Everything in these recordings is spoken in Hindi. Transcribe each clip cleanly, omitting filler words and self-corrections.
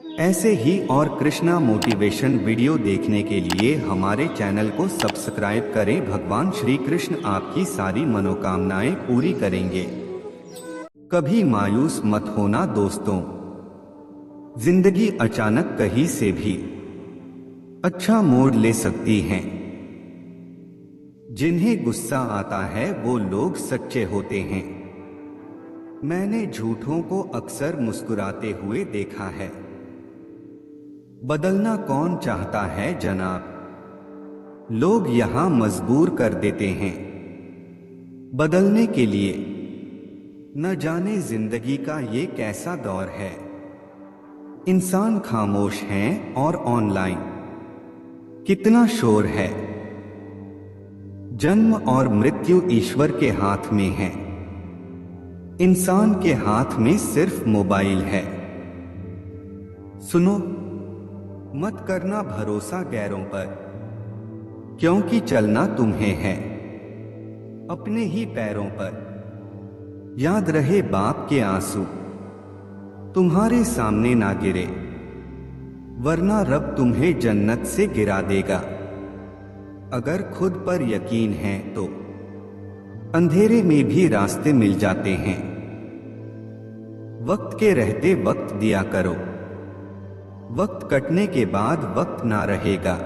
ऐसे ही और कृष्णा मोटिवेशन वीडियो देखने के लिए हमारे चैनल को सब्सक्राइब करें। भगवान श्री कृष्ण आपकी सारी मनोकामनाएं पूरी करेंगे। कभी मायूस मत होना दोस्तों, जिंदगी अचानक कहीं से भी अच्छा मोड़ ले सकती है। जिन्हें गुस्सा आता है वो लोग सच्चे होते हैं। मैंने झूठों को अक्सर मुस्कुराते हुए देखा है। बदलना कौन चाहता है जनाब, लोग यहां मजबूर कर देते हैं बदलने के लिए। न जाने जिंदगी का ये कैसा दौर है, इंसान खामोश हैं और ऑनलाइन कितना शोर है। जन्म और मृत्यु ईश्वर के हाथ में है, इंसान के हाथ में सिर्फ मोबाइल है। सुनो, मत करना भरोसा गैरों पर, क्योंकि चलना तुम्हें है अपने ही पैरों पर। याद रहे बाप के आंसू तुम्हारे सामने ना गिरे, वरना रब तुम्हें जन्नत से गिरा देगा। अगर खुद पर यकीन है तो अंधेरे में भी रास्ते मिल जाते हैं। वक्त के रहते वक्त दिया करो, वक्त कटने के बाद वक्त ना रहेगा।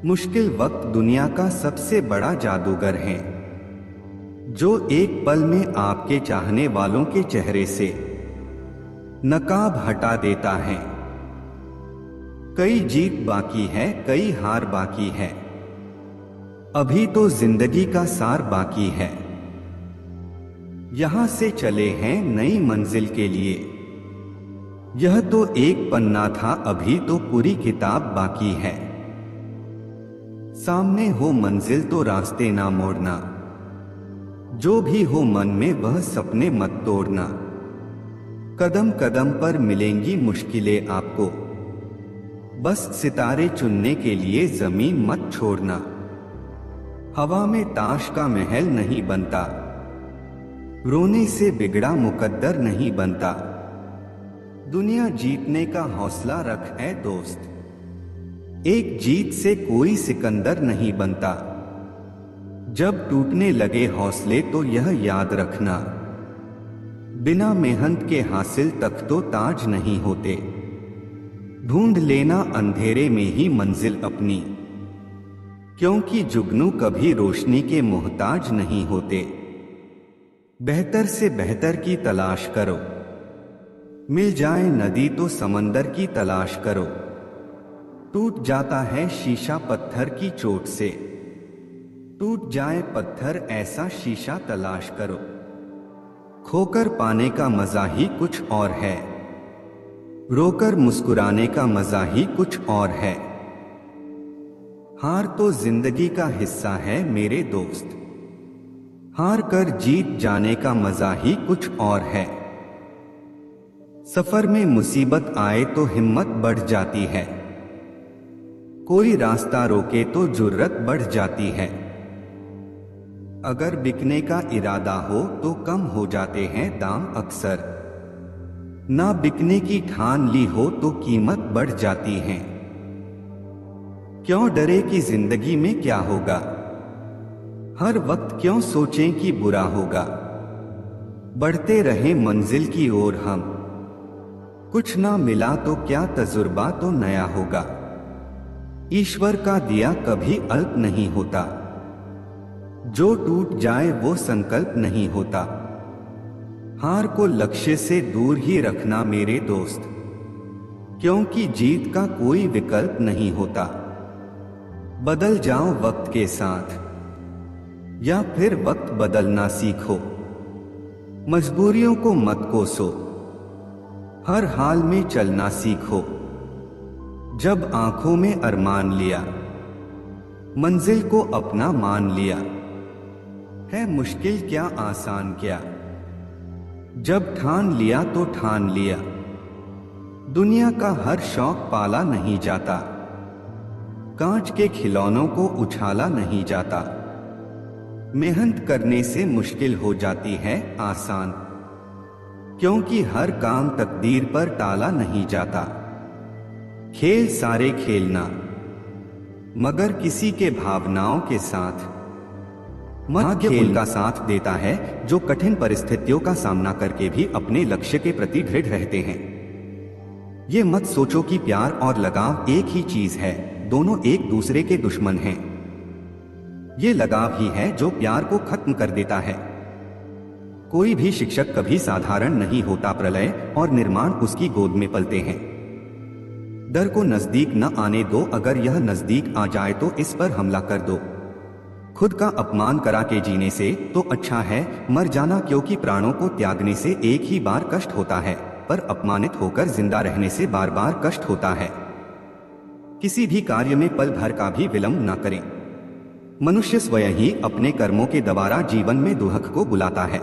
मुश्किल वक्त दुनिया का सबसे बड़ा जादूगर है, जो एक पल में आपके चाहने वालों के चेहरे से नकाब हटा देता है। कई जीत बाकी है, कई हार बाकी है, अभी तो जिंदगी का सार बाकी है। यहां से चले हैं नई मंजिल के लिए, यह तो एक पन्ना था, अभी तो पूरी किताब बाकी है। सामने हो मंजिल तो रास्ते ना मोड़ना, जो भी हो मन में वह सपने मत तोड़ना। कदम कदम पर मिलेंगी मुश्किलें आपको, बस सितारे चुनने के लिए जमीन मत छोड़ना। हवा में ताश का महल नहीं बनता, रोने से बिगड़ा मुकद्दर नहीं बनता। दुनिया जीतने का हौसला रख है दोस्त, एक जीत से कोई सिकंदर नहीं बनता। जब टूटने लगे हौसले तो यह याद रखना, बिना मेहनत के हासिल तक तो ताज नहीं होते। ढूंढ लेना अंधेरे में ही मंजिल अपनी, क्योंकि जुगनू कभी रोशनी के मोहताज नहीं होते। बेहतर से बेहतर की तलाश करो, मिल जाए नदी तो समंदर की तलाश करो। टूट जाता है शीशा पत्थर की चोट से, टूट जाए पत्थर ऐसा शीशा तलाश करो। खोकर पाने का मजा ही कुछ और है, रोकर मुस्कुराने का मजा ही कुछ और है। हार तो जिंदगी का हिस्सा है मेरे दोस्त, हार कर जीत जाने का मजा ही कुछ और है। सफर में मुसीबत आए तो हिम्मत बढ़ जाती है, कोई रास्ता रोके तो जुर्रत बढ़ जाती है। अगर बिकने का इरादा हो तो कम हो जाते हैं दाम अक्सर, ना बिकने की ठान ली हो तो कीमत बढ़ जाती है। क्यों डरे कि जिंदगी में क्या होगा, हर वक्त क्यों सोचें कि बुरा होगा। बढ़ते रहे मंजिल की ओर हम, कुछ ना मिला तो क्या तजुर्बा तो नया होगा। ईश्वर का दिया कभी अल्प नहीं होता, जो टूट जाए वो संकल्प नहीं होता। हार को लक्ष्य से दूर ही रखना मेरे दोस्त, क्योंकि जीत का कोई विकल्प नहीं होता। बदल जाओ वक्त के साथ, या फिर वक्त बदलना सीखो। मजबूरियों को मत कोसो, हर हाल में चलना सीखो। जब आंखों में अरमान लिया, मंजिल को अपना मान लिया। है मुश्किल क्या आसान क्या, जब ठान लिया तो ठान लिया। दुनिया का हर शौक पाला नहीं जाता, कांच के खिलौनों को उछाला नहीं जाता। मेहनत करने से मुश्किल हो जाती है आसान, क्योंकि हर काम तकदीर पर टाला नहीं जाता। खेल सारे खेलना, मगर किसी के भावनाओं के साथ। भाग्य उनका साथ देता है जो कठिन परिस्थितियों का सामना करके भी अपने लक्ष्य के प्रति दृढ़ रहते हैं। ये मत सोचो कि प्यार और लगाव एक ही चीज है, दोनों एक दूसरे के दुश्मन हैं। ये लगाव ही है जो प्यार को खत्म कर देता है। कोई भी शिक्षक कभी साधारण नहीं होता, प्रलय और निर्माण उसकी गोद में पलते हैं। डर को नजदीक न आने दो, अगर यह नजदीक आ जाए तो इस पर हमला कर दो। खुद का अपमान करा के जीने से तो अच्छा है मर जाना, क्योंकि प्राणों को त्यागने से एक ही बार कष्ट होता है, पर अपमानित होकर जिंदा रहने से बार बार कष्ट होता है। किसी भी कार्य में पल भर का भी विलंब न करें। मनुष्य स्वयं ही अपने कर्मों के द्वारा जीवन में दुख को बुलाता है।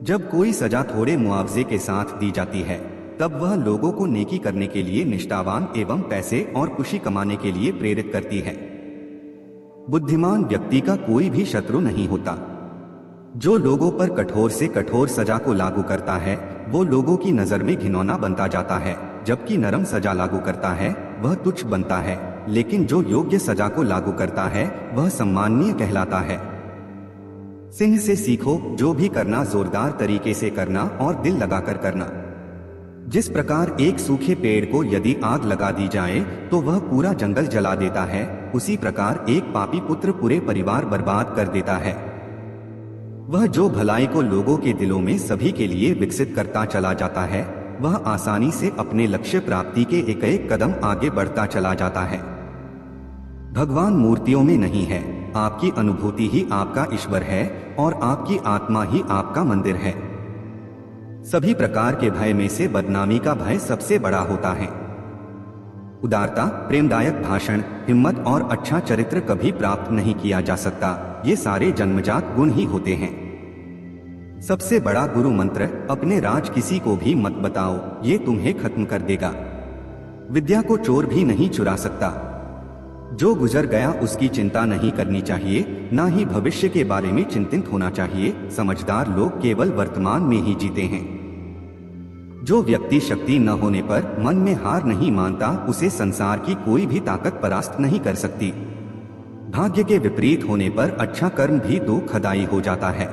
जब कोई सजा थोड़े मुआवजे के साथ दी जाती है, तब वह लोगों को नेकी करने के लिए निष्ठावान एवं पैसे और खुशी कमाने के लिए प्रेरित करती है। बुद्धिमान व्यक्ति का कोई भी शत्रु नहीं होता। जो लोगों पर कठोर से कठोर सजा को लागू करता है, वो लोगों की नजर में घिनौना बनता जाता है, जबकि नरम सजा लागू करता है वह तुच्छ बनता है, लेकिन जो योग्य सजा को लागू करता है वह सम्माननीय कहलाता है। सिंह से सीखो, जो भी करना जोरदार तरीके से करना और दिल लगाकर करना। जिस प्रकार एक सूखे पेड़ को यदि आग लगा दी जाए तो वह पूरा जंगल जला देता है, उसी प्रकार एक पापी पुत्र पूरे परिवार बर्बाद कर देता है। वह जो भलाई को लोगों के दिलों में सभी के लिए विकसित करता चला जाता है, वह आसानी से अपने लक्ष्य प्राप्ति के एक एक कदम आगे बढ़ता चला जाता है। भगवान मूर्तियों में नहीं है, आपकी अनुभूति ही आपका ईश्वर है और आपकी आत्मा ही आपका मंदिर है। सभी प्रकार के भय में से बदनामी का भय सबसे बड़ा होता है। उदारता, प्रेमदायक भाषण, हिम्मत और अच्छा चरित्र कभी प्राप्त नहीं किया जा सकता। ये सारे जन्मजात गुण ही होते हैं। सबसे बड़ा गुरु मंत्र, अपने राज किसी को भी मत बताओ, ये तुम्हें खत्म कर देगा। विद्या को चोर भी नहीं चुरा सकता। जो गुजर गया उसकी चिंता नहीं करनी चाहिए, ना ही भविष्य के बारे में चिंतित होना चाहिए। समझदार लोग केवल वर्तमान में ही जीते हैं। जो व्यक्ति शक्ति न होने पर मन में हार नहीं मानता, उसे संसार की कोई भी ताकत परास्त नहीं कर सकती। भाग्य के विपरीत होने पर अच्छा कर्म भी दुखदायी हो जाता है।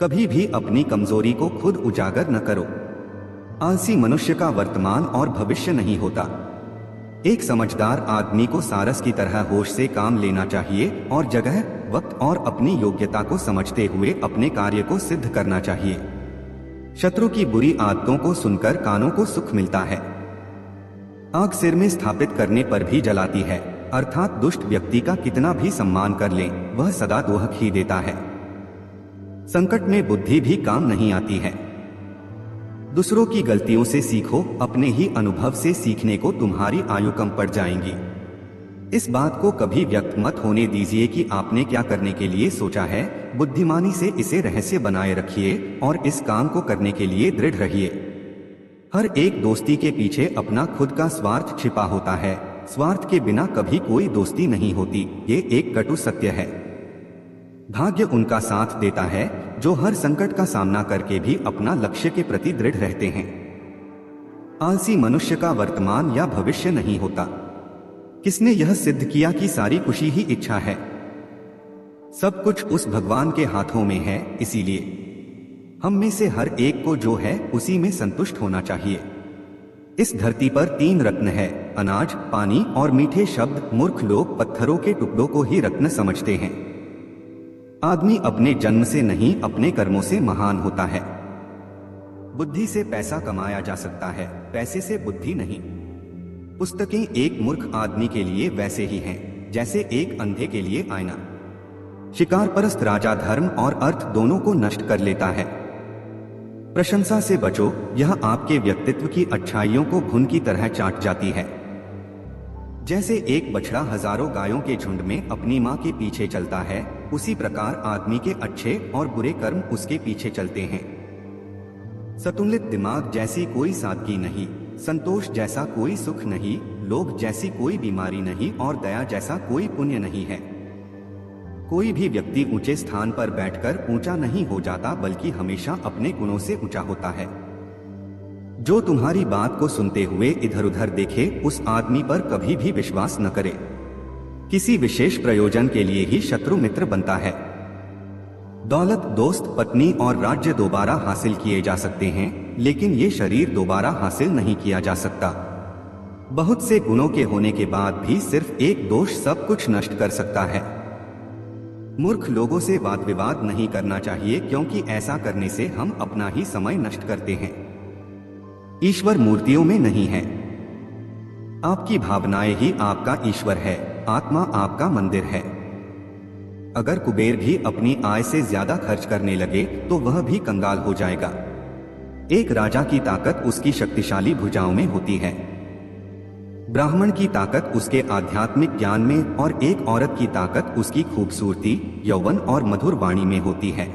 कभी भी अपनी कमजोरी को खुद उजागर न करो। आलसी मनुष्य का वर्तमान और भविष्य नहीं होता। एक समझदार आदमी को सारस की तरह होश से काम लेना चाहिए और जगह, वक्त और अपनी योग्यता को समझते हुए अपने कार्य को सिद्ध करना चाहिए। शत्रु की बुरी आदतों को सुनकर कानों को सुख मिलता है। आग सिर में स्थापित करने पर भी जलाती है, अर्थात दुष्ट व्यक्ति का कितना भी सम्मान कर लें, वह सदा दुख ही देता है। संकट में बुद्धि भी काम नहीं आती है। दूसरों की गलतियों से सीखो, अपने ही अनुभव से सीखने को तुम्हारी आयु कम पड़ जाएंगी। इस बात को कभी व्यक्त मत होने दीजिए कि आपने क्या करने के लिए सोचा है। बुद्धिमानी से इसे रहस्य बनाए रखिए और इस काम को करने के लिए दृढ़ रहिए। हर एक दोस्ती के पीछे अपना खुद का स्वार्थ छिपा होता है। स्वार्थ के बिना कभी कोई दोस्ती नहीं होती, ये एक कटु सत्य है। भाग्य उनका साथ देता है जो हर संकट का सामना करके भी अपना लक्ष्य के प्रति दृढ़ रहते हैं। आलसी मनुष्य का वर्तमान या भविष्य नहीं होता। किसने यह सिद्ध किया कि सारी खुशी ही इच्छा है? सब कुछ उस भगवान के हाथों में है, इसीलिए हम में से हर एक को जो है उसी में संतुष्ट होना चाहिए। इस धरती पर 3 रत्न है, अनाज, पानी और मीठे शब्द। मूर्ख लोग पत्थरों के टुकड़ों को ही रत्न समझते हैं। आदमी अपने जन्म से नहीं, अपने कर्मों से महान होता है। बुद्धि से पैसा कमाया जा सकता है, पैसे से बुद्धि नहीं। पुस्तकें एक मूर्ख आदमी के लिए वैसे ही हैं जैसे एक अंधे के लिए आईना। शिकार परस्त राजा धर्म और अर्थ दोनों को नष्ट कर लेता है। प्रशंसा से बचो, यह आपके व्यक्तित्व की अच्छाइयों को घुन की तरह चाट जाती है। जैसे एक बछड़ा हजारों गायों के झुंड में अपनी मां के पीछे चलता है, उसी प्रकार आदमी के अच्छे और बुरे कर्म उसके पीछे चलते हैं। संतुलित दिमाग जैसी कोई सादगी नहीं, संतोष जैसा कोई सुख नहीं, लोभ जैसी कोई बीमारी नहीं और दया जैसा कोई पुण्य नहीं है। कोई भी व्यक्ति ऊंचे स्थान पर बैठकर ऊंचा नहीं हो जाता, बल्कि हमेशा अपने गुणों से ऊंचा होता है। जो तुम्हारी बात को सुनते हुए इधर उधर देखे, उस आदमी पर कभी भी विश्वास न करे। किसी विशेष प्रयोजन के लिए ही शत्रु मित्र बनता है। दौलत, दोस्त, पत्नी और राज्य दोबारा हासिल किए जा सकते हैं, लेकिन ये शरीर दोबारा हासिल नहीं किया जा सकता। बहुत से गुणों के होने के बाद भी सिर्फ एक दोष सब कुछ नष्ट कर सकता है। मूर्ख लोगों से वाद विवाद नहीं करना चाहिए, क्योंकि ऐसा करने से हम अपना ही समय नष्ट करते हैं। ईश्वर मूर्तियों में नहीं है। आपकी भावनाएं ही आपका ईश्वर है, आत्मा आपका मंदिर है। अगर कुबेर भी अपनी आय से ज्यादा खर्च करने लगे तो वह भी कंगाल हो जाएगा। एक राजा की ताकत उसकी शक्तिशाली भुजाओं में होती है। ब्राह्मण की ताकत उसके आध्यात्मिक ज्ञान में और एक औरत की ताकत उसकी खूबसूरती, यौवन और मधुर वाणी में होती है।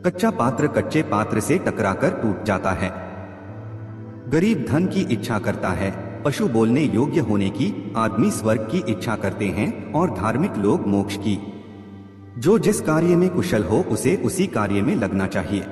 कच्चा पात्र कच्चे पात्र से टकराकर टूट जाता है। गरीब धन की इच्छा करता है, पशु बोलने योग्य होने की, आदमी स्वर्ग की इच्छा करते हैं और धार्मिक लोग मोक्ष की। जो जिस कार्य में कुशल हो उसे उसी कार्य में लगना चाहिए।